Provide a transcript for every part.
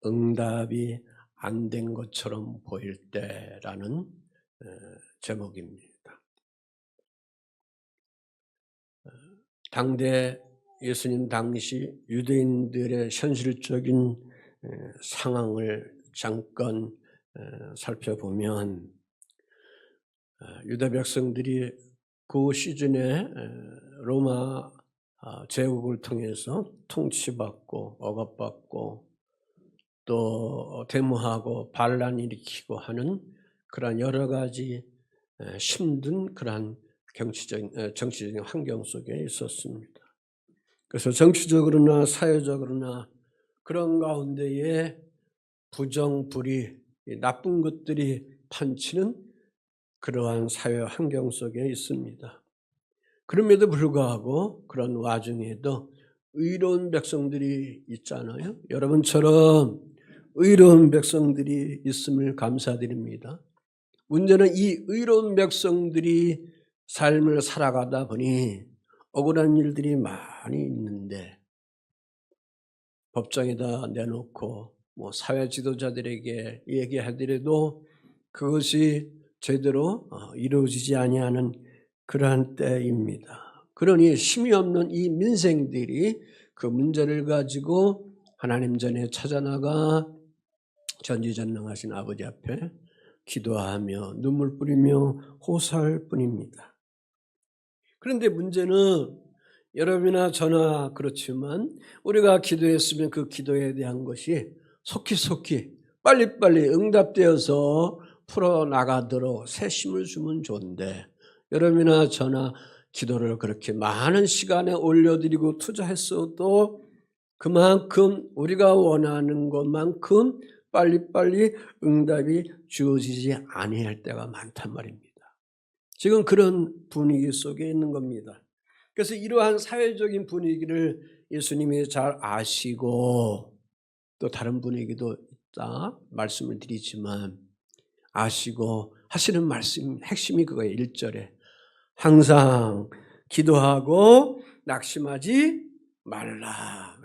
응답이 안 된 것처럼 보일 때라는 제목입니다. 당대 예수님 당시 유대인들의 현실적인 상황을 잠깐 살펴보면 유다 백성들이 그 시즌에 로마 제국을 통해서 통치받고 억압받고 또 데모하고 반란 일으키고 하는 그러한 여러 가지 힘든 그러한 정치적인 환경 속에 있었습니다. 그래서 정치적으로나 사회적으로나 그런 가운데에 부정부리, 나쁜 것들이 판치는 그러한 사회 환경 속에 있습니다. 그럼에도 불구하고 그런 와중에도 의로운 백성들이 있잖아요. 여러분처럼 의로운 백성들이 있음을 감사드립니다. 문제는 이 의로운 백성들이 삶을 살아가다 보니 억울한 일들이 많이 있는데 법정에다 내놓고 사회 지도자들에게 얘기하더라도 그것이 제대로 이루어지지 아니하는 그러한 때입니다. 그러니 힘이 없는 이 민생들이 그 문제를 가지고 하나님 전에 찾아나가 전지전능하신 아버지 앞에 기도하며 눈물 뿌리며 호소할 뿐입니다. 그런데 문제는 여러분이나 저나 그렇지만 우리가 기도했으면 그 기도에 대한 것이 속히 빨리빨리 응답되어서 풀어나가도록 새 힘을 주면 좋은데 여러분이나 저나 기도를 그렇게 많은 시간에 올려드리고 투자했어도 그만큼 우리가 원하는 것만큼 빨리빨리 응답이 주어지지 아니할 때가 많단 말입니다. 지금 그런 분위기 속에 있는 겁니다. 그래서 이러한 사회적인 분위기를 예수님이 잘 아시고 또 다른 분위기도 있다 말씀을 드리지만 아시고 하시는 말씀 핵심이 그거예요. 1절에 항상 기도하고 낙심하지 말라.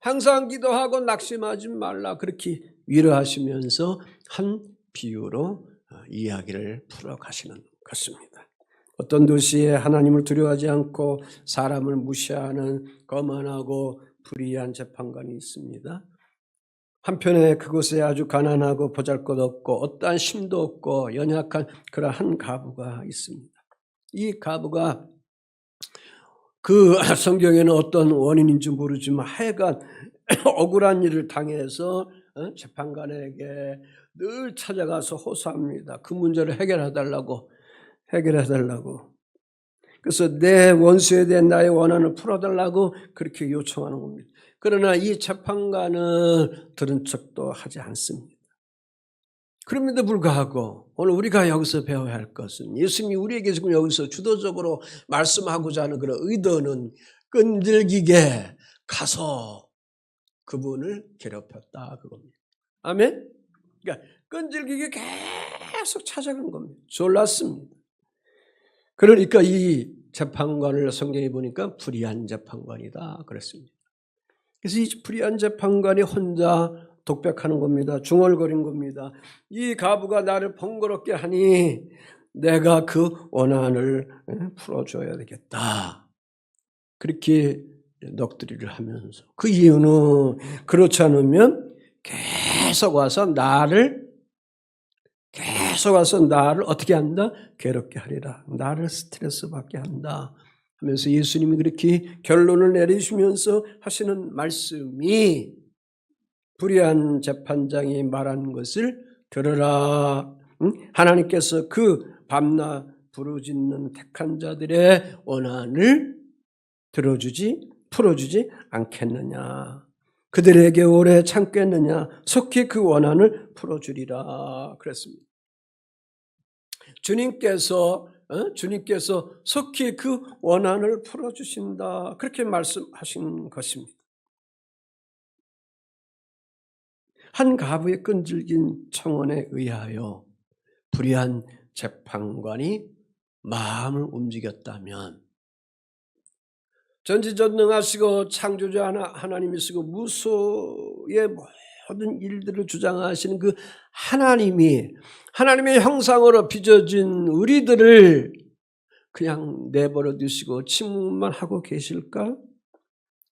항상 기도하고 낙심하지 말라. 그렇게 위로하시면서 한 비유로 이야기를 풀어가시는 것입니다. 어떤 도시에 하나님을 두려워하지 않고 사람을 무시하는 거만하고 불의한 재판관이 있습니다. 한편에 그곳에 아주 가난하고 보잘것없고 어떠한 힘도 없고 연약한 그런 한 가부가 있습니다. 이 가부가 그 성경에는 어떤 원인인지 모르지만 하여간 억울한 일을 당해서 재판관에게 늘 찾아가서 호소합니다. 그 문제를 해결해달라고. 그래서 내 원수에 대한 나의 원한을 풀어달라고 그렇게 요청하는 겁니다. 그러나 이 재판관은 들은 척도 하지 않습니다. 그럼에도 불구하고 오늘 우리가 여기서 배워야 할 것은 예수님이 우리에게 지금 여기서 주도적으로 말씀하고자 하는 그런 의도는 끈질기게 가서 그분을 괴롭혔다 그겁니다. 아멘? 그러니까 끈질기게 계속 찾아간 겁니다. 졸랐습니다. 그러니까 이 재판관을 성경에 보니까 불의한 재판관이다 그랬습니다. 그래서 이 불의한 재판관이 혼자 독백하는 겁니다. 중얼거린 겁니다. 이 가부가 나를 번거롭게 하니 내가 그 원한을 풀어줘야 되겠다. 그렇게 넋두리를 하면서 그 이유는 그렇지 않으면 계속 와서 나를 어떻게 한다? 괴롭게 하리라. 나를 스트레스 받게 한다. 하면서 예수님이 그렇게 결론을 내리시면서 하시는 말씀이 불의한 재판장이 말한 것을 들으라. 하나님께서 그 밤낮 부르짖는 택한 자들의 원한을 풀어주지 않겠느냐. 그들에게 오래 참겠느냐. 속히 그 원한을 풀어주리라. 그랬습니다. 주님께서 속히 그 원한을 풀어주신다. 그렇게 말씀하신 것입니다. 한 가부의 끈질긴 청원에 의하여 불의한 재판관이 마음을 움직였다면 전지전능하시고 창조자 하나님이시고 무소의 모든 일들을 주장하시는 그 하나님의 형상으로 빚어진 우리들을 그냥 내버려 두시고 침묵만 하고 계실까?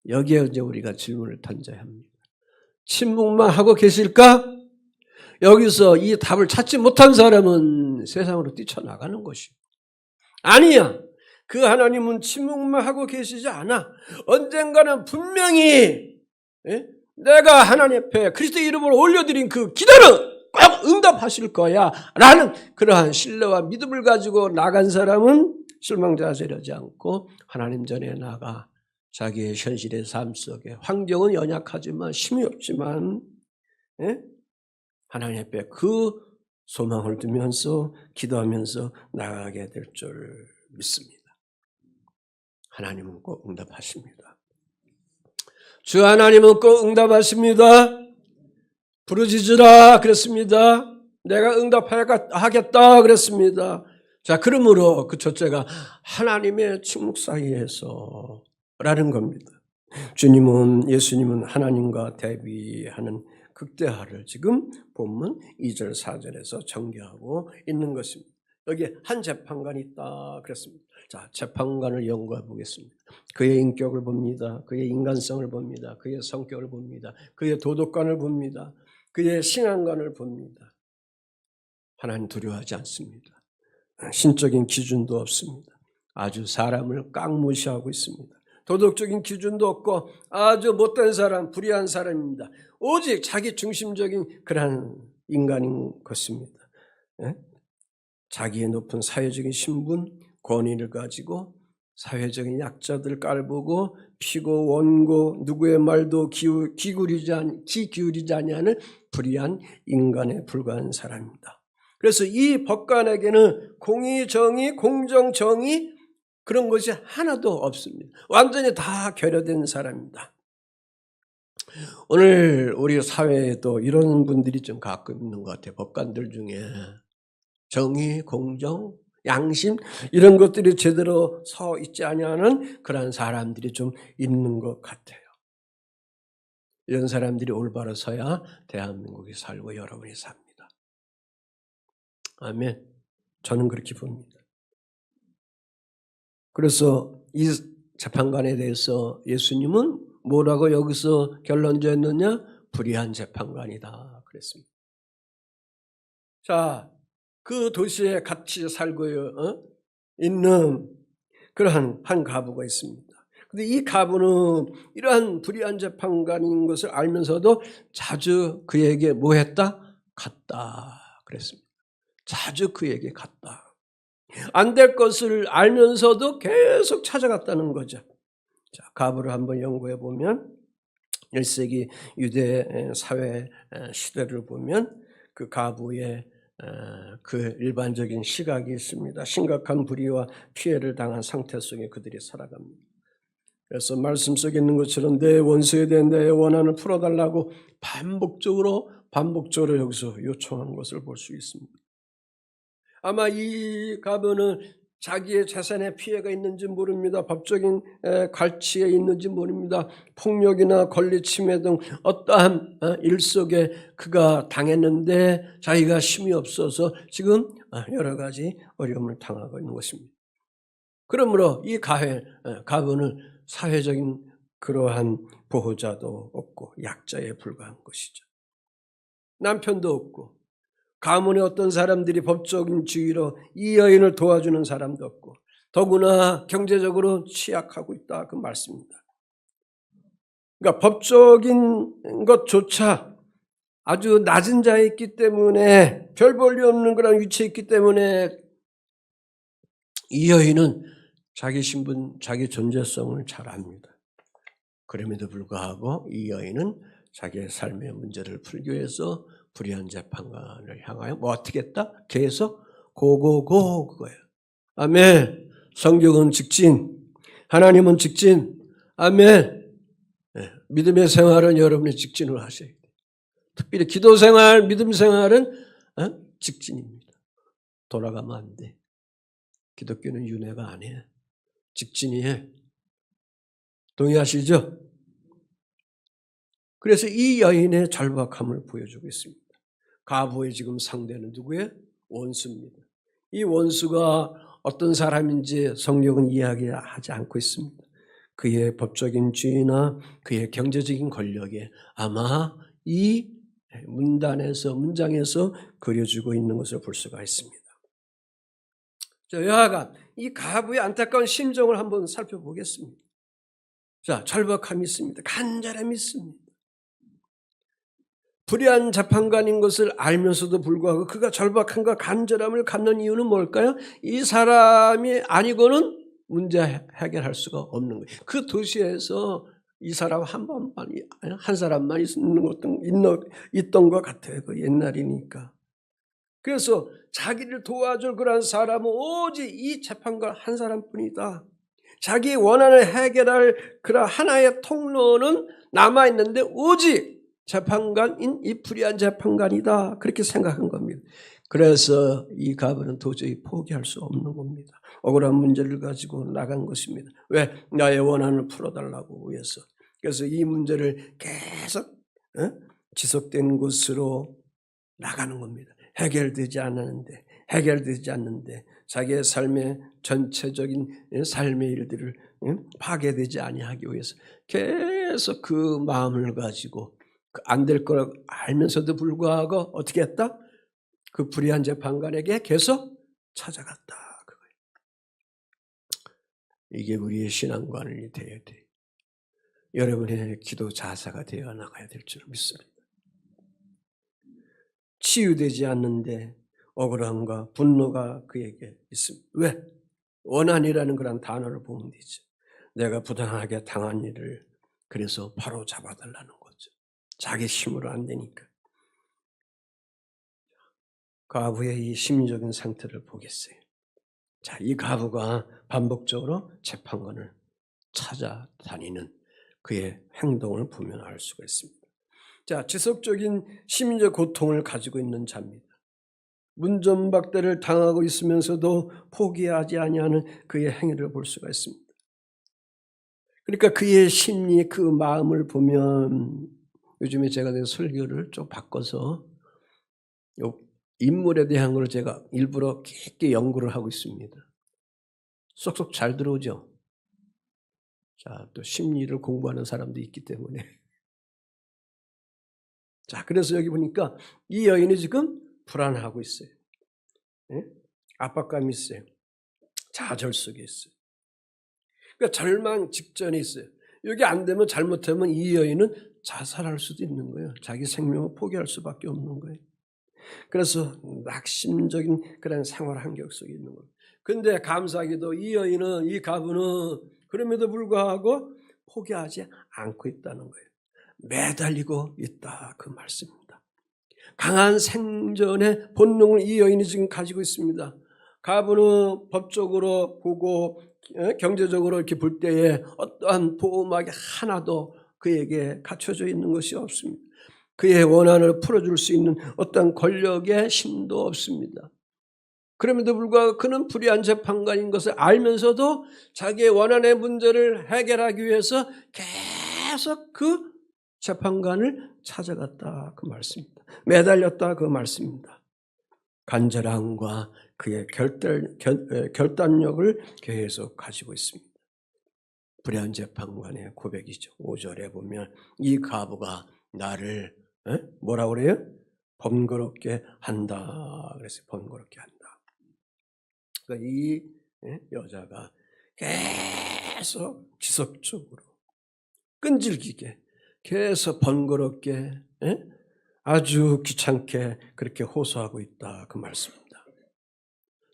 여기에 이제 우리가 질문을 던져야 합니다. 침묵만 하고 계실까? 여기서 이 답을 찾지 못한 사람은 세상으로 뛰쳐나가는 것이고, 아니야. 그 하나님은 침묵만 하고 계시지 않아. 언젠가는 분명히 내가 하나님 앞에 그리스도 이름으로 올려드린 그 기도는 꼭 응답하실 거야 라는 그러한 신뢰와 믿음을 가지고 나간 사람은 실망좌절하지 않고 하나님 전에 나가 자기의 현실의 삶 속에 환경은 연약하지만 힘이 없지만 하나님 앞에 그 소망을 두면서 기도하면서 나가게 될 줄 믿습니다. 하나님은 꼭 응답하십니다. 주 하나님은 꼭 응답하십니다. 부르짖으라 그랬습니다. 내가 응답하겠다 그랬습니다. 자, 그러므로 그 첫째가 하나님의 침묵 사이에서 라는 겁니다. 예수님은 하나님과 대비하는 극대화를 지금 본문 2절 4절에서 전개하고 있는 것입니다. 여기에 한 재판관이 있다 그랬습니다. 자, 재판관을 연구해 보겠습니다. 그의 인격을 봅니다. 그의 인간성을 봅니다. 그의 성격을 봅니다. 그의 도덕관을 봅니다. 그의 신앙관을 봅니다. 하나님 두려워하지 않습니다. 신적인 기준도 없습니다. 아주 사람을 깡무시하고 있습니다. 도덕적인 기준도 없고 아주 못된 사람, 불의한 사람입니다. 오직 자기 중심적인 그러한 인간인 것입니다. 자기의 높은 사회적인 신분, 권위를 가지고 사회적인 약자들 깔보고 피고 원고 누구의 말도 귀 기울이지 아니하는 불의한 인간에 불과한 사람입니다. 그래서 이 법관에게는 공의, 정의, 공정, 정의 그런 것이 하나도 없습니다. 완전히 다 결여된 사람입니다. 오늘 우리 사회에도 이런 분들이 좀 가끔 있는 것 같아요. 법관들 중에 정의, 공정, 양심 이런 것들이 제대로 서 있지 아니하는 그런 사람들이 좀 있는 것 같아요. 이런 사람들이 올바로 서야 대한민국이 살고 여러분이 삽니다. 아멘. 저는 그렇게 봅니다. 그래서 이 재판관에 대해서 예수님은 뭐라고 여기서 결론지었느냐? 불의한 재판관이다 그랬습니다. 자, 그 도시에 같이 살고 있는 그러한 한 가부가 있습니다. 근데 이 가부는 이러한 불의한 재판관인 것을 알면서도 자주 그에게 뭐 했다? 갔다 그랬습니다. 자주 그에게 갔다. 안 될 것을 알면서도 계속 찾아갔다는 거죠. 자, 가부를 한번 연구해 보면 1세기 유대 사회 시대를 보면 그 가부의 그 일반적인 시각이 있습니다. 심각한 불의와 피해를 당한 상태 속에 그들이 살아갑니다. 그래서 말씀 속에 있는 것처럼 내 원수에 대한 내 원한을 풀어달라고 반복적으로 여기서 요청한 것을 볼 수 있습니다. 아마 이 가부는 자기의 재산에 피해가 있는지 모릅니다. 법적인 갈취에 있는지 모릅니다. 폭력이나 권리 침해 등 어떠한 일 속에 그가 당했는데 자기가 힘이 없어서 지금 여러 가지 어려움을 당하고 있는 것입니다. 그러므로 이 가부는 사회적인 그러한 보호자도 없고 약자에 불과한 것이죠. 남편도 없고 가문의 어떤 사람들이 법적인 지위로 이 여인을 도와주는 사람도 없고 더구나 경제적으로 취약하고 있다 그 말씀입니다. 그러니까 법적인 것조차 아주 낮은 자에 있기 때문에 별 볼 일 없는 그런 위치에 있기 때문에 이 여인은 자기 신분, 자기 존재성을 잘 압니다. 그럼에도 불구하고 이 여인은 자기의 삶의 문제를 풀기 위해서 불의한 재판관을 향하여 뭐 어떻게 했다? 계속 고고고 그거예요. 아멘. 성경은 직진, 하나님은 직진. 아멘. 네. 믿음의 생활은 여러분이 직진을 하셔야 돼요. 특별히 기도 생활, 믿음 생활은 직진입니다. 돌아가면 안 돼. 기독교는 윤회가 안 해. 직진이 해. 동의하시죠? 그래서 이 여인의 절박함을 보여주고 있습니다. 가부의 지금 상대는 누구예요? 원수입니다. 이 원수가 어떤 사람인지 성경은 이야기하지 않고 있습니다. 그의 법적인 지위나 그의 경제적인 권력에 아마 이 문장에서 그려주고 있는 것을 볼 수가 있습니다. 자, 여하간 이 가부의 안타까운 심정을 한번 살펴보겠습니다. 자, 절박함이 있습니다. 간절함이 있습니다. 불의한 재판관인 것을 알면서도 불구하고 그가 절박함과 간절함을 갖는 이유는 뭘까요? 이 사람이 아니고는 문제 해결할 수가 없는 거예요. 그 도시에서 이 사람 한 사람만 있던 것 같아요. 그 옛날이니까. 그래서 자기를 도와줄 그런 사람은 오직 이 재판관 한 사람뿐이다. 자기 원한을 해결할 그런 하나의 통로는 남아있는데 오직 재판관인 이 불의한 재판관이다. 그렇게 생각한 겁니다. 그래서 이 가부는 도저히 포기할 수 없는 겁니다. 억울한 문제를 가지고 나간 것입니다. 왜? 나의 원한을 풀어달라고 위해서. 그래서 이 문제를 계속 지속된 곳으로 나가는 겁니다. 해결되지 않는데 자기의 삶의 전체적인 삶의 일들을 파괴되지 아니하기 위해서 계속 그 마음을 가지고 안 될 거라고 알면서도 불구하고 어떻게 했다? 그 불의한 재판관에게 계속 찾아갔다. 그거예요. 이게 우리의 신앙관이 되어야 돼. 여러분의 기도 자세가 되어 나가야 될 줄 믿습니다. 치유되지 않는데 억울함과 분노가 그에게 있습니다. 왜? 원한이라는 그런 단어를 보면 되죠. 내가 부당하게 당한 일을 그래서 바로 잡아달라는 거죠. 자기 힘으로 안 되니까. 가부의 이 심리적인 상태를 보겠어요. 자, 이 가부가 반복적으로 재판관을 찾아다니는 그의 행동을 보면 알 수가 있습니다. 자, 지속적인 심리적 고통을 가지고 있는 자입니다. 문전박대를 당하고 있으면서도 포기하지 아니하는 그의 행위를 볼 수가 있습니다. 그러니까 그의 심리, 그 마음을 보면 요즘에 제가 설교를 좀 바꿔서 인물에 대한 걸 제가 일부러 깊게 연구를 하고 있습니다. 쏙쏙 잘 들어오죠? 자, 또 심리를 공부하는 사람도 있기 때문에. 자, 그래서 여기 보니까 이 여인이 지금 불안하고 있어요. 네? 압박감이 있어요. 좌절 속에 있어요. 그러니까 절망 직전에 있어요. 여기 안 되면 잘못하면 이 여인은 자살할 수도 있는 거예요. 자기 생명을 포기할 수밖에 없는 거예요. 그래서 낙심적인 그런 생활 환경 속에 있는 거예요. 근데 감사하게도 이 여인은, 이 가부는 그럼에도 불구하고 포기하지 않고 있다는 거예요. 매달리고 있다 그 말씀입니다. 강한 생존의 본능을 이 여인이 지금 가지고 있습니다. 가부는 법적으로 보고 경제적으로 이렇게 볼 때에 어떠한 보호막이 하나도 그에게 갖춰져 있는 것이 없습니다. 그의 원한을 풀어줄 수 있는 어떤 권력의 힘도 없습니다. 그럼에도 불구하고 그는 불의한 재판관인 것을 알면서도 자기의 원한의 문제를 해결하기 위해서 계속 그 재판관을 찾아갔다 그 말씀입니다. 매달렸다 그 말씀입니다. 간절함과 그의 결단력을 계속 가지고 있습니다. 불의한 재판관의 고백이죠. 5절에 보면 이 가부가 나를 뭐라고 그래요? 번거롭게 한다. 그래서 번거롭게 한다. 그러니까 이 여자가 계속 지속적으로 끈질기게 계속 번거롭게 아주 귀찮게 그렇게 호소하고 있다 그 말씀입니다.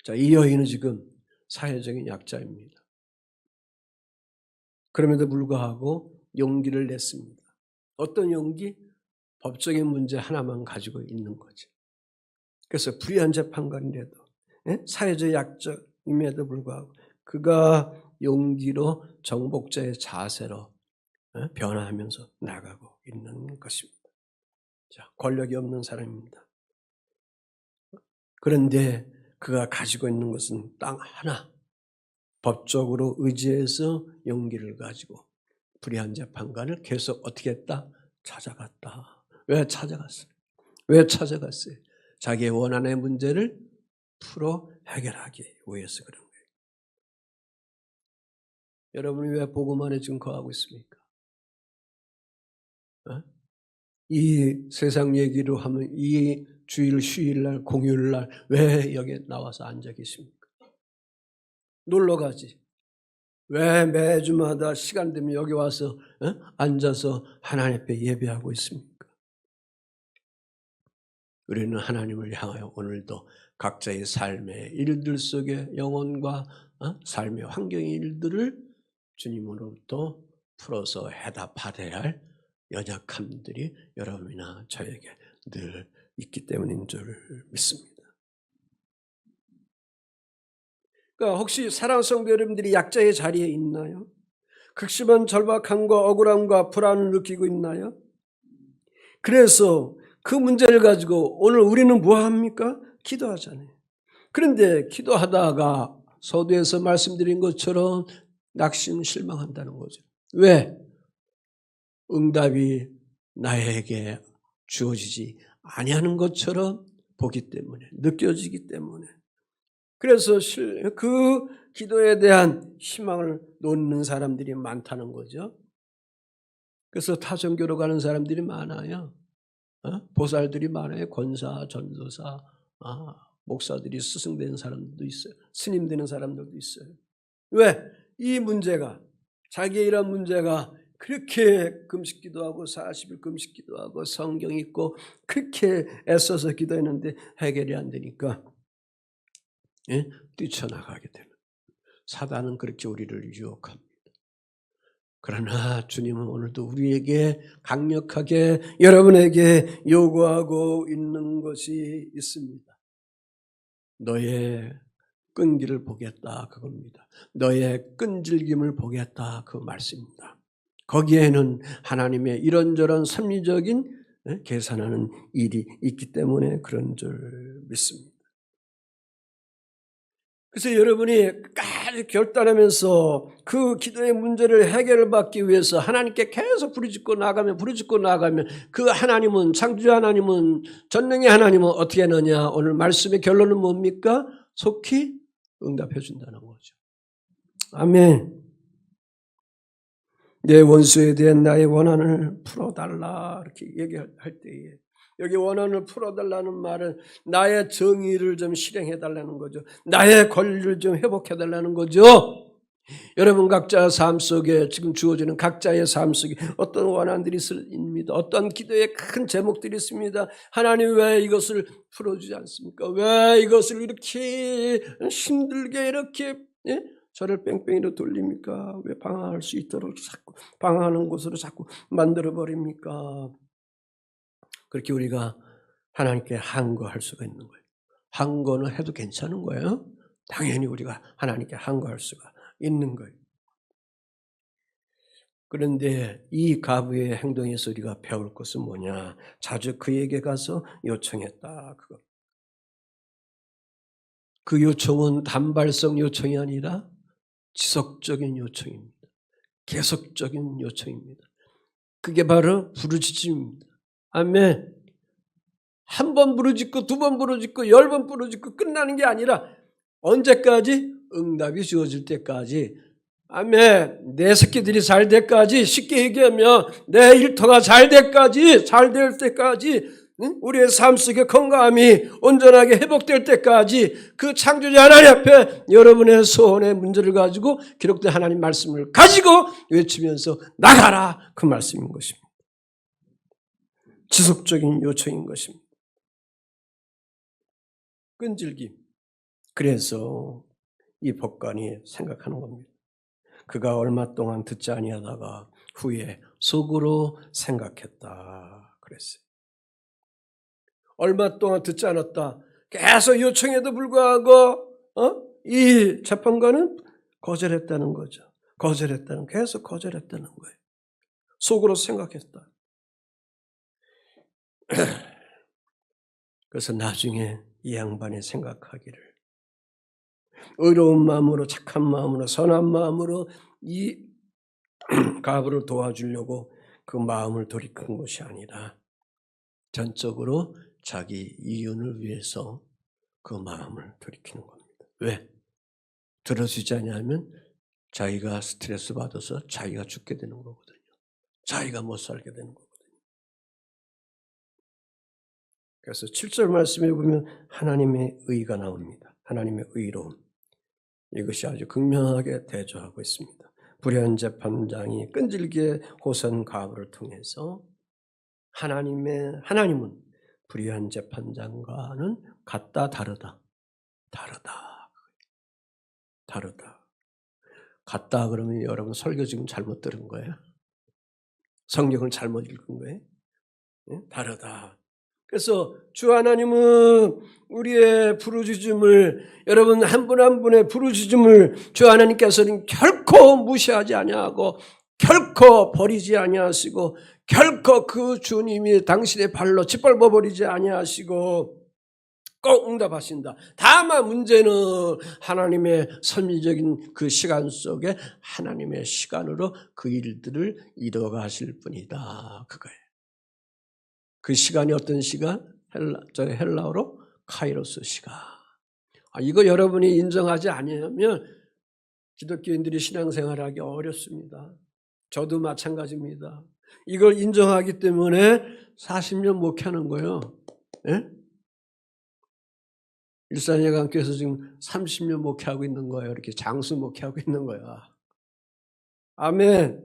자, 이 여인은 지금 사회적인 약자입니다. 그럼에도 불구하고 용기를 냈습니다. 어떤 용기? 법적인 문제 하나만 가지고 있는 거죠. 그래서 불의한 재판관이라도 사회적 약자임에도 불구하고 그가 용기로 정복자의 자세로 변화하면서 나가고 있는 것입니다. 자, 권력이 없는 사람입니다. 그런데 그가 가지고 있는 것은 딱 하나, 법적으로 의지해서 용기를 가지고 불의한 재판관을 계속 어떻게 했다? 찾아갔다. 왜 찾아갔어요? 왜 찾아갔어요? 자기의 원한의 문제를 풀어 해결하기 위해서 그런 거예요. 여러분이 왜 복음 안에 지금 거하고 있습니까? 어? 이 세상 얘기로 하면 이 주일, 휴일날, 공휴일날 왜 여기 나와서 앉아 계십니까? 놀러 가지. 왜 매주마다 시간 되면 여기 와서 앉아서 하나님 앞에 예배하고 있습니까? 우리는 하나님을 향하여 오늘도 각자의 삶의 일들 속에 영혼과 삶의 환경의 일들을 주님으로부터 풀어서 해답받아야 할 연약함들이 여러분이나 저에게 늘 있기 때문인 줄 믿습니다. 그러니까 혹시 사랑하는 성도 여러분들이 약자의 자리에 있나요? 극심한 절박함과 억울함과 불안을 느끼고 있나요? 그래서 그 문제를 가지고 오늘 우리는 뭐합니까? 기도하잖아요. 그런데 기도하다가 서두에서 말씀드린 것처럼 낙심 실망한다는 거죠. 왜? 응답이 나에게 주어지지 아니하는 것처럼 보기 때문에, 느껴지기 때문에. 그래서 그 기도에 대한 희망을 놓는 사람들이 많다는 거죠. 그래서 타종교로 가는 사람들이 많아요. 보살들이 많아요. 권사, 전도사, 목사들이 스승되는 사람들도 있어요. 스님 되는 사람들도 있어요. 왜? 이 문제가, 자기의 이런 문제가 그렇게 금식 기도하고 40일 금식 기도하고 성경 읽고 그렇게 애써서 기도했는데 해결이 안 되니까 뛰쳐나가게 되는. 사단은 그렇게 우리를 유혹합니다. 그러나 주님은 오늘도 우리에게 강력하게 여러분에게 요구하고 있는 것이 있습니다. 너의 끈기를 보겠다 그겁니다. 너의 끈질김을 보겠다 그 말씀입니다. 거기에는 하나님의 이런저런 섭리적인 계산하는 일이 있기 때문에 그런 줄 믿습니다. 그래서 여러분이 끝까지 결단하면서 그 기도의 문제를 해결을 받기 위해서 하나님께 계속 부르짖고 나가면 그 하나님은, 창조주 하나님은, 전능의 하나님은 어떻게 하느냐? 오늘 말씀의 결론은 뭡니까? 속히 응답해 준다는 거죠. 아멘. 내 원수에 대한 나의 원한을 풀어달라 이렇게 얘기할 때에 여기 원한을 풀어달라는 말은 나의 정의를 좀 실행해달라는 거죠. 나의 권리를 좀 회복해달라는 거죠. 여러분 각자 삶 속에 지금 주어지는 각자의 삶 속에 어떤 원한들이 있습니다. 어떤 기도의 큰 제목들이 있습니다. 하나님 왜 이것을 풀어주지 않습니까? 왜 이것을 이렇게 힘들게 이렇게 저를 뺑뺑이로 돌립니까? 왜 방황할 수 있도록 자꾸 방황하는 곳으로 자꾸 만들어버립니까? 그렇게 우리가 하나님께 항거할 수가 있는 거예요. 항거는 해도 괜찮은 거예요. 당연히 우리가 하나님께 항거할 수가 있는 거예요. 그런데 이 가부의 행동에서 우리가 배울 것은 뭐냐? 자주 그에게 가서 요청했다. 그거. 그 요청은 단발성 요청이 아니라 지속적인 요청입니다. 계속적인 요청입니다. 그게 바로 부르짖음입니다. 아멘. 한 번 부르짖고 두 번 부르짖고 10번 부르짖고 끝나는 게 아니라 언제까지? 응답이 주어질 때까지. 아멘. 내 새끼들이 잘 될까지, 쉽게 얘기하면 내 일터가 잘 될까지, 잘 될 때까지, 우리의 삶 속의 건강함이 온전하게 회복될 때까지 그 창조주 하나님 앞에 여러분의 소원의 문제를 가지고 기록된 하나님 말씀을 가지고 외치면서 나가라 그 말씀인 것입니다. 지속적인 요청인 것입니다. 끈질김. 그래서 이 법관이 생각하는 겁니다. 그가 얼마 동안 듣지 아니하다가 후에 속으로 생각했다 그랬어요. 얼마 동안 듣지 않았다. 계속 요청해도 불구하고 이 재판관은 거절했다는 거죠. 계속 거절했다는 거예요. 속으로 생각했다. 그래서 나중에 이 양반이 생각하기를 의로운 마음으로 착한 마음으로 선한 마음으로 이 가부를 도와주려고 그 마음을 돌이킨 것이 아니라 전적으로 자기 이윤을 위해서 그 마음을 돌이키는 겁니다. 왜? 들어주지 않냐면 자기가 스트레스 받아서 자기가 죽게 되는 거거든요. 자기가 못 살게 되는 거거든요. 그래서 7절 말씀에 보면 하나님의 의가 나옵니다. 하나님의 의로움. 이것이 아주 극명하게 대조하고 있습니다. 불의한 재판장이 끈질기게 호선 가부를 통해서 하나님은 불의한 재판장과는 같다 다르다. 같다 그러면 여러분 설교 지금 잘못 들은 거예요? 성경을 잘못 읽은 거예요? 다르다. 그래서 주 하나님은 우리의 부르짖음을 여러분 한 분 한 분의 부르짖음을 주 하나님께서는 결코 무시하지 아니하고 결코 버리지 아니하시고 결코 그 주님이 당신의 발로 짓밟아 버리지 아니하시고 꼭 응답하신다. 다만 문제는 하나님의 섭리적인 그 시간 속에 하나님의 시간으로 그 일들을 이뤄가실 뿐이다. 그거예요. 그 시간이 어떤 시간? 헬라어로 카이로스 시간. 이거 여러분이 인정하지 않으면 기독교인들이 신앙생활하기 어렵습니다. 저도 마찬가지입니다. 이걸 인정하기 때문에 40년 목회하는 거예요. 예? 일산예강교회에서 지금 30년 목회하고 있는 거예요. 이렇게 장수 목회하고 있는 거야. 아멘.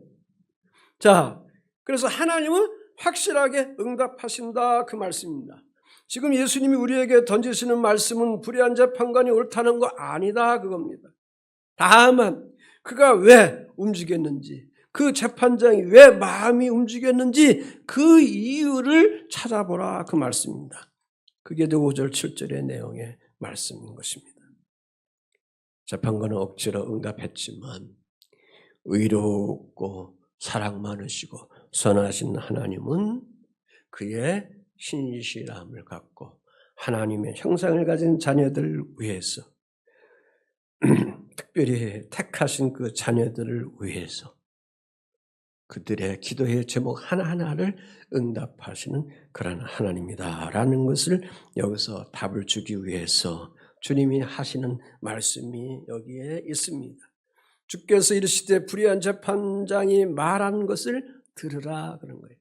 자, 그래서 하나님은 확실하게 응답하신다 그 말씀입니다. 지금 예수님이 우리에게 던지시는 말씀은 불의한 재판관이 옳다는 거 아니다 그겁니다. 다만 그가 왜 움직였는지 그 재판장이 왜 마음이 움직였는지 그 이유를 찾아보라 그 말씀입니다. 그게 5절 7절의 내용의 말씀인 것입니다. 재판관은 억지로 응답했지만 의롭고 사랑 많으시고 선하신 하나님은 그의 신실함을 갖고 하나님의 형상을 가진 자녀들을 위해서 특별히 택하신 그 자녀들을 위해서 그들의 기도의 제목 하나하나를 응답하시는 그런 하나님이다라는 것을 여기서 답을 주기 위해서 주님이 하시는 말씀이 여기에 있습니다. 주께서 이르시되 불의한 재판장이 말한 것을 들으라 그런 거예요.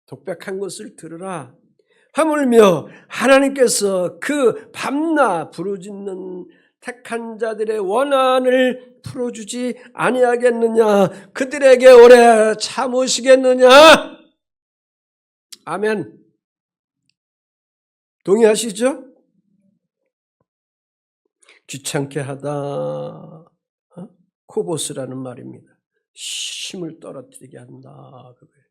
독백한 것을 들으라. 하물며 하나님께서 그 밤낮 부르짖는 택한 자들의 원한을 풀어주지 아니하겠느냐? 그들에게 오래 참으시겠느냐? 아멘. 동의하시죠? 귀찮게 하다. 코보스라는 말입니다. 힘을 떨어뜨리게 한다. 그거예요.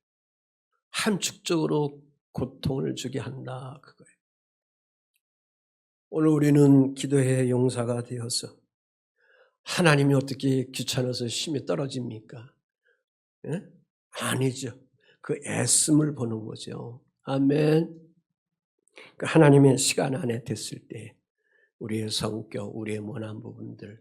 함축적으로 고통을 주게 한다. 그거예요. 오늘 우리는 기도의 용사가 되어서 하나님이 어떻게 귀찮아서 힘이 떨어집니까? 예? 아니죠. 그 애씀을 보는 거죠. 아멘. 그 하나님의 시간 안에 됐을 때 우리의 성격, 우리의 모난 부분들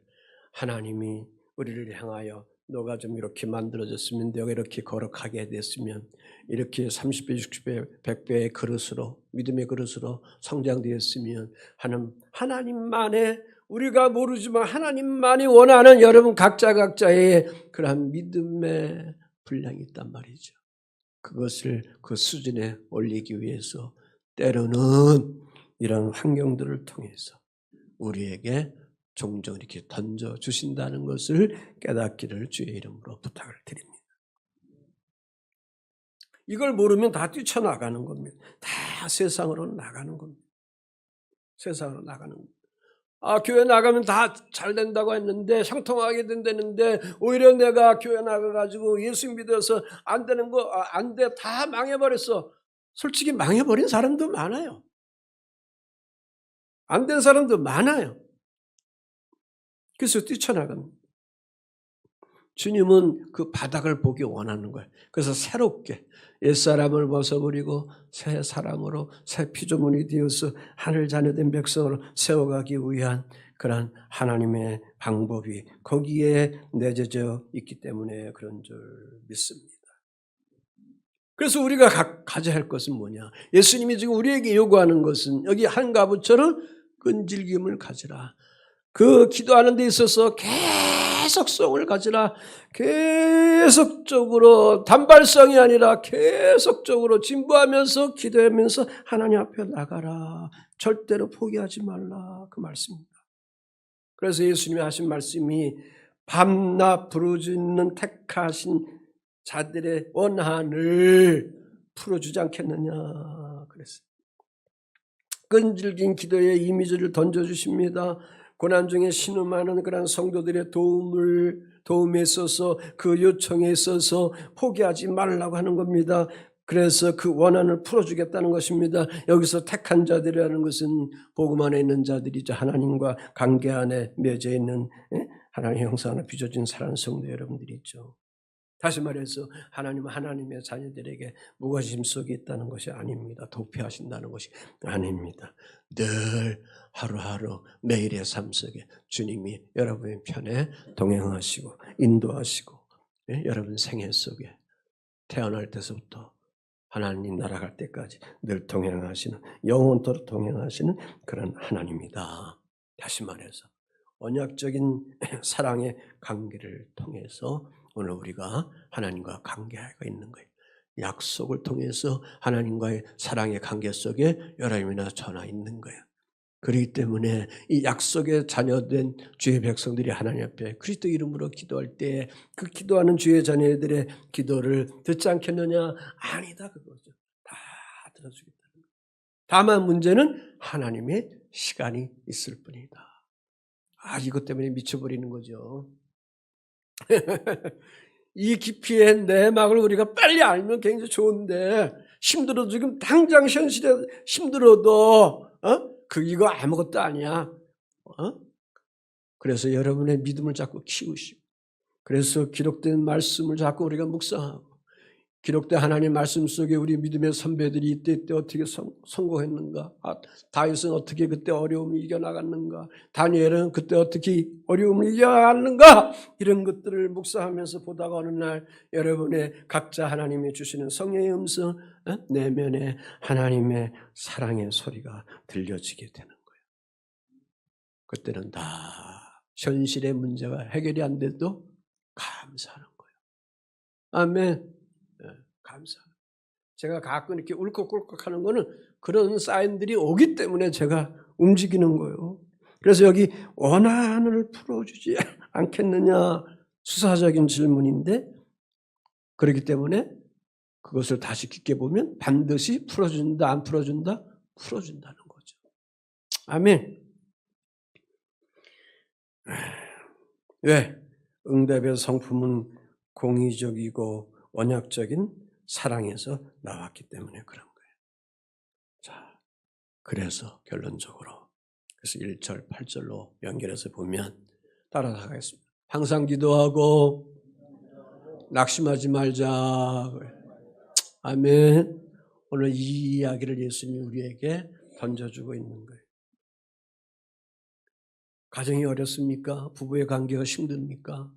하나님이 우리를 향하여 너가 좀 이렇게 만들어졌으면 너가 이렇게 거룩하게 됐으면 이렇게 30배, 60배, 100배의 그릇으로 믿음의 그릇으로 성장되었으면 하는 하나님만의 우리가 모르지만 하나님만이 원하는 여러분 각자의 그러한 믿음의 분량이 있단 말이죠. 그것을 그 수준에 올리기 위해서 때로는 이런 환경들을 통해서 우리에게 종종 이렇게 던져주신다는 것을 깨닫기를 주의 이름으로 부탁을 드립니다. 이걸 모르면 다 뛰쳐나가는 겁니다. 다 세상으로 나가는 겁니다. 세상으로 나가는 겁니다. 교회 나가면 다 잘 된다고 했는데 형통하게 된다는데 오히려 내가 교회 나가가지고 예수 믿어서 안 되는 거 안 돼 다 망해버렸어. 솔직히 망해버린 사람도 많아요. 안 된 사람도 많아요. 그래서 뛰쳐나갑니다. 주님은 그 바닥을 보기 원하는 거예요. 그래서 새롭게 옛사람을 벗어버리고 새 사람으로 새 피조물이 되어서 하늘 자녀된 백성으로 세워가기 위한 그런 하나님의 방법이 거기에 내재져 있기 때문에 그런 줄 믿습니다. 그래서 우리가 가져야 할 것은 뭐냐? 예수님이 지금 우리에게 요구하는 것은 여기 한 가부처럼 끈질김을 가지라. 그 기도하는 데 있어서 계속성을 가지라. 계속적으로 단발성이 아니라 계속적으로 진부하면서 기도하면서 하나님 앞에 나가라. 절대로 포기하지 말라. 그 말씀입니다. 그래서 예수님이 하신 말씀이 밤낮 부르짖는 택하신 자들의 원한을 풀어주지 않겠느냐 그랬어요. 끈질긴 기도의 이미지를 던져주십니다. 고난 중에 신음하는 그런 성도들의 도움에 있어서 그 요청에 있어서 포기하지 말라고 하는 겁니다. 그래서 그 원한을 풀어주겠다는 것입니다. 여기서 택한 자들이라는 것은 복음 안에 있는 자들이죠. 하나님과 관계 안에 맺어 있는 하나님의 형상 안에 빚어진 사랑하는 성도 여러분들이 있죠. 다시 말해서 하나님은 하나님의 자녀들에게 무관심 속에 있다는 것이 아닙니다. 도피하신다는 것이 아닙니다. 늘 하루하루 매일의 삶 속에 주님이 여러분의 편에 동행하시고 인도하시고 여러분 생애 속에 태어날 때서부터 하나님 날아갈 때까지 늘 동행하시는 영원토록 동행하시는 그런 하나님이다. 다시 말해서 언약적인 사랑의 관계를 통해서 오늘 우리가 하나님과 관계가 있는 거예요. 약속을 통해서 하나님과의 사랑의 관계 속에 여러분이나 저나 있는 거예요. 그렇기 때문에 이 약속의 자녀된 주의 백성들이 하나님 앞에 그리스도 이름으로 기도할 때 그 기도하는 주의 자녀들의 기도를 듣지 않겠느냐? 아니다 그거죠. 다 들어주겠다는 거예요. 다만 문제는 하나님의 시간이 있을 뿐이다. 이것 때문에 미쳐버리는 거죠. 이 깊이의 내막을 우리가 빨리 알면 굉장히 좋은데 힘들어도 지금 당장 현실에 힘들어도 이거 아무것도 아니야. 그래서 여러분의 믿음을 자꾸 키우시고 그래서 기록된 말씀을 자꾸 우리가 묵상하고 기록된 하나님 말씀 속에 우리 믿음의 선배들이 이때 어떻게 성공했는가? 다윗은 어떻게 그때 어려움을 이겨나갔는가? 다니엘은 그때 어떻게 어려움을 이겨나갔는가? 이런 것들을 묵상하면서 보다가 어느 날 여러분의 각자 하나님이 주시는 성령의 음성 내면에 하나님의 사랑의 소리가 들려지게 되는 거예요. 그때는 다 현실의 문제가 해결이 안 돼도 감사하는 거예요. 아멘. 감사합니다. 제가 가끔 이렇게 울컥울컥 하는 거는 그런 사인들이 오기 때문에 제가 움직이는 거예요. 그래서 여기 원한을 풀어주지 않겠느냐 수사적인 질문인데 그렇기 때문에 그것을 다시 깊게 보면 반드시 풀어준다 안 풀어준다? 풀어준다는 거죠. 아멘. 왜? 응답의 성품은 공의적이고 언약적인 사랑에서 나왔기 때문에 그런 거예요. 자, 그래서 결론적으로 그래서 1절, 8절로 연결해서 보면 따라가겠습니다. 항상 기도하고 낙심하지 말자. 아멘. 오늘 이 이야기를 예수님이 우리에게 던져주고 있는 거예요. 가정이 어렵습니까? 부부의 관계가 힘듭니까?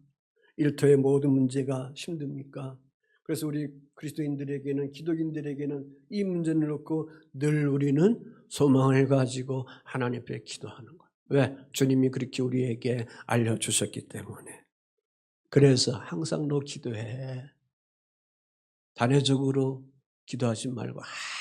일터의 모든 문제가 힘듭니까? 그래서 우리 그리스도인들에게는 기독인들에게는 이 문제를 놓고 늘 우리는 소망을 가지고 하나님 앞에 기도하는 거예요. 왜? 주님이 그렇게 우리에게 알려주셨기 때문에. 그래서 항상 너 기도해. 단회적으로 기도하지 말고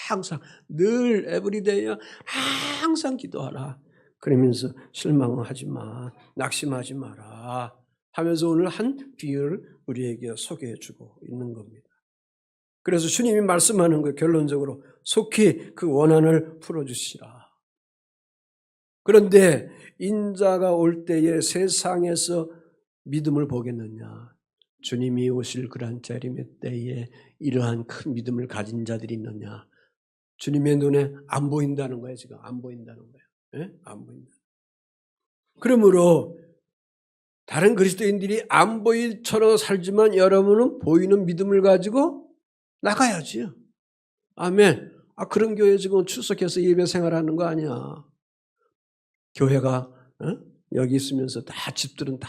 항상 늘 에브리데이야 항상 기도하라. 그러면서 실망하지 마. 낙심하지 마라. 하면서 오늘 한 비유를 우리에게 소개해 주고 있는 겁니다. 그래서 주님이 말씀하는 거 결론적으로 속히 그 원한을 풀어주시라. 그런데 인자가 올 때에 세상에서 믿음을 보겠느냐. 주님이 오실 그러한 재림의 때에 이러한 큰 믿음을 가진 자들이 있느냐. 주님의 눈에 안 보인다는 거예요. 지금 안 보인다는 거예요. 네? 안 보인다. 그러므로 다른 그리스도인들이 안 보일처럼 살지만 여러분은 보이는 믿음을 가지고 나가야지요. 아멘. 그런 교회 지금 출석해서 예배 생활하는 거 아니야. 교회가 여기 있으면서 다 집들은 다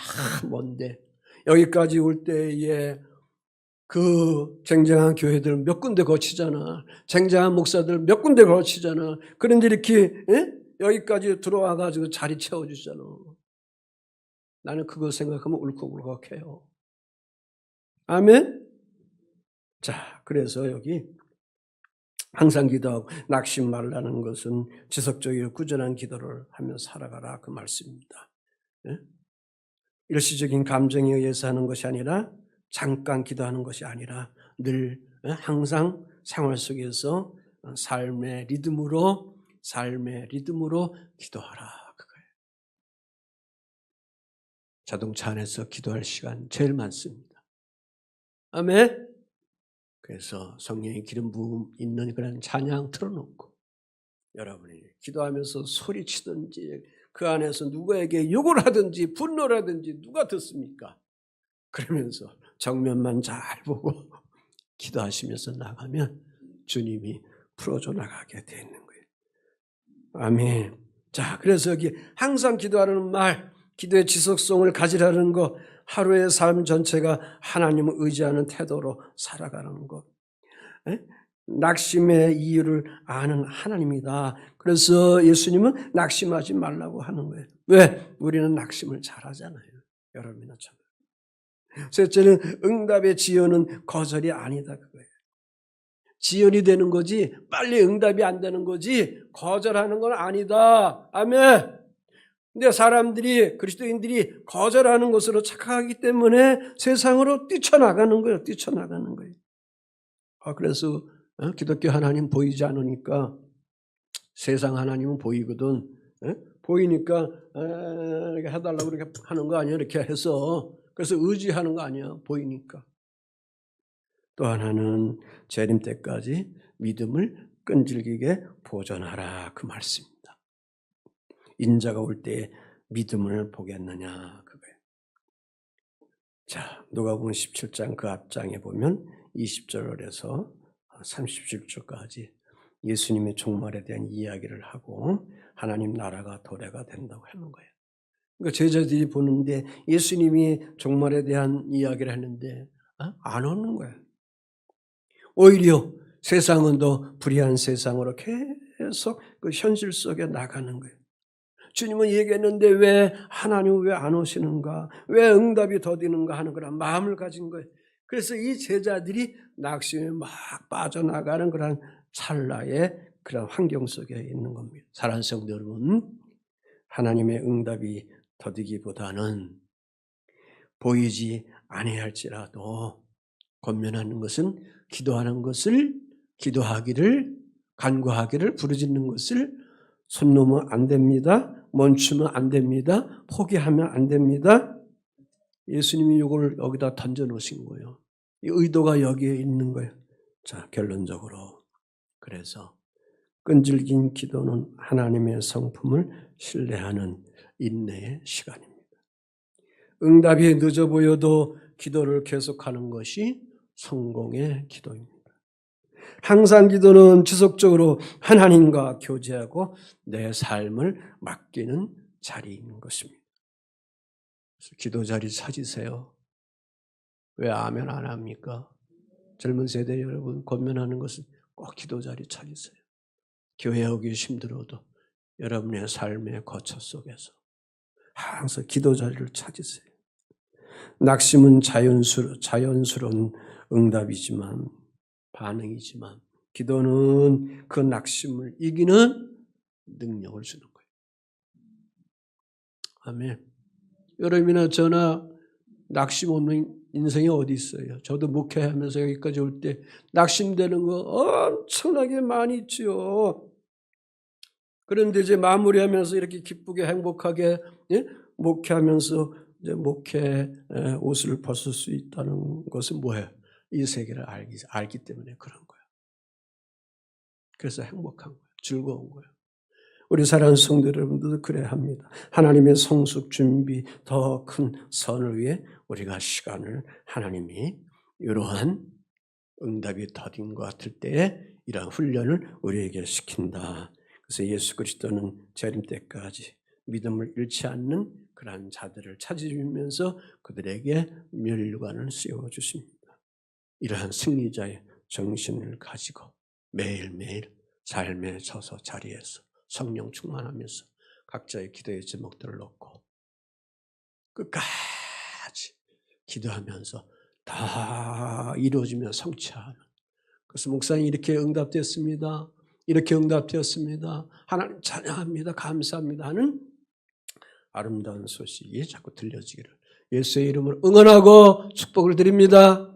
먼데 여기까지 올 때에 그 쟁쟁한 교회들 몇 군데 거치잖아. 쟁쟁한 목사들 몇 군데 거치잖아. 그런데 이렇게 여기까지 들어와 가지고 자리 채워주잖아. 나는 그거 생각하면 울컥울컥해요. 아멘? 자, 그래서 여기 항상 기도하고 낙심 말라는 것은 지속적이고 꾸준한 기도를 하며 살아가라 그 말씀입니다. 일시적인 감정에 의해서 하는 것이 아니라 잠깐 기도하는 것이 아니라 늘 항상 생활 속에서 삶의 리듬으로 기도하라 그거예요. 자동차 안에서 기도할 시간 제일 많습니다. 아멘. 그래서 성령의 기름 부음 있는 그런 찬양 틀어놓고 여러분이 기도하면서 소리치든지 그 안에서 누구에게 욕을 하든지 분노를 하든지 누가 듣습니까? 그러면서 정면만 잘 보고 기도하시면서 나가면 주님이 풀어줘 나가게 되는 거예요. 아멘. 자, 그래서 여기 항상 기도하라는 말, 기도의 지속성을 가지라는 것, 하루의 삶 전체가 하나님을 의지하는 태도로 살아가는 것. 낙심의 이유를 아는 하나님이다. 그래서 예수님은 낙심하지 말라고 하는 거예요. 왜? 우리는 낙심을 잘하잖아요. 여러분이나 저는. 셋째는 응답의 지연은 거절이 아니다 그거예요. 지연이 되는 거지 빨리 응답이 안 되는 거지 거절하는 건 아니다. 아멘. 근데 사람들이 그리스도인들이 거절하는 것으로 착각하기 때문에 세상으로 뛰쳐나가는 거예요. 뛰쳐나가는 거예요. 그래서 기독교 하나님 보이지 않으니까 세상 하나님은 보이거든. 보이니까 이렇게 해달라고 이렇게 하는 거 아니야? 이렇게 해서 그래서 의지하는 거 아니야? 보이니까. 또 하나는 재림 때까지 믿음을 끈질기게 보존하라 그 말씀입니다. 인자가 올 때 믿음을 보겠느냐 그거예요. 자, 누가복음 17장 그 앞장에 보면 20절에서 37절까지 예수님의 종말에 대한 이야기를 하고 하나님 나라가 도래가 된다고 하는 거예요. 그러니까 제자들이 보는데 예수님이 종말에 대한 이야기를 하는데 안 오는 거예요. 오히려 세상은 더 불의한 세상으로 계속 그 현실 속에 나가는 거예요. 주님은 얘기했는데 왜 하나님은 왜 안 오시는가? 왜 응답이 더디는가 하는 그런 마음을 가진 거예요. 그래서 이 제자들이 낙심에 막 빠져나가는 그런 찰나의 그런 환경 속에 있는 겁니다. 사랑하는 성도 여러분, 하나님의 응답이 더디기보다는 보이지 아니할지라도 권면하는 것은 기도하는 것을 기도하기를 간구하기를 부르짖는 것을 손 놓으면 안 됩니다. 멈추면 안 됩니다. 포기하면 안 됩니다. 예수님이 이걸 여기다 던져 놓으신 거예요. 이 의도가 여기에 있는 거예요. 자, 결론적으로 그래서 끈질긴 기도는 하나님의 성품을 신뢰하는 인내의 시간입니다. 응답이 늦어 보여도 기도를 계속하는 것이 성공의 기도입니다. 항상 기도는 지속적으로 하나님과 교제하고 내 삶을 맡기는 자리인 것입니다. 그래서 기도 자리 찾으세요. 왜 아멘 안 합니까? 젊은 세대 여러분 권면하는 것은 꼭 기도 자리 찾으세요. 교회 오기 힘들어도 여러분의 삶의 거처 속에서 항상 기도 자리를 찾으세요. 낙심은 자연스러운 응답이지만 반응이지만 기도는 그 낙심을 이기는 능력을 주는 거예요. 아멘. 여러분이나 저나 낙심 없는 인생이 어디 있어요? 저도 목회하면서 여기까지 올 때 낙심되는 거 엄청나게 많이 있죠. 그런데 이제 마무리하면서 이렇게 기쁘게 행복하게 목회하면서 이제 목회 옷을 벗을 수 있다는 것은 뭐예요? 이 세계를 알기 때문에 그런 거예요. 그래서 행복한 거예요. 즐거운 거예요. 우리 사랑하는 성도 여러분들도 그래야 합니다. 하나님의 성숙 준비 더 큰 선을 위해 우리가 시간을 하나님이 이러한 응답이 더딘 것 같을 때에 이러한 훈련을 우리에게 시킨다. 그래서 예수 그리스도는 재림 때까지 믿음을 잃지 않는 그러한 자들을 찾으시면서 그들에게 멸류관을 씌워주십니다. 이러한 승리자의 정신을 가지고 매일매일 삶의 서서 자리에서 성령 충만하면서 각자의 기도의 제목들을 놓고 끝까지 기도하면서 다 이루어지며 성취하는. 그래서 목사님 이렇게 응답되었습니다. 이렇게 응답되었습니다. 하나님 찬양합니다. 감사합니다 하는 아름다운 소식이 자꾸 들려지기를 예수의 이름으로 응원하고 축복을 드립니다.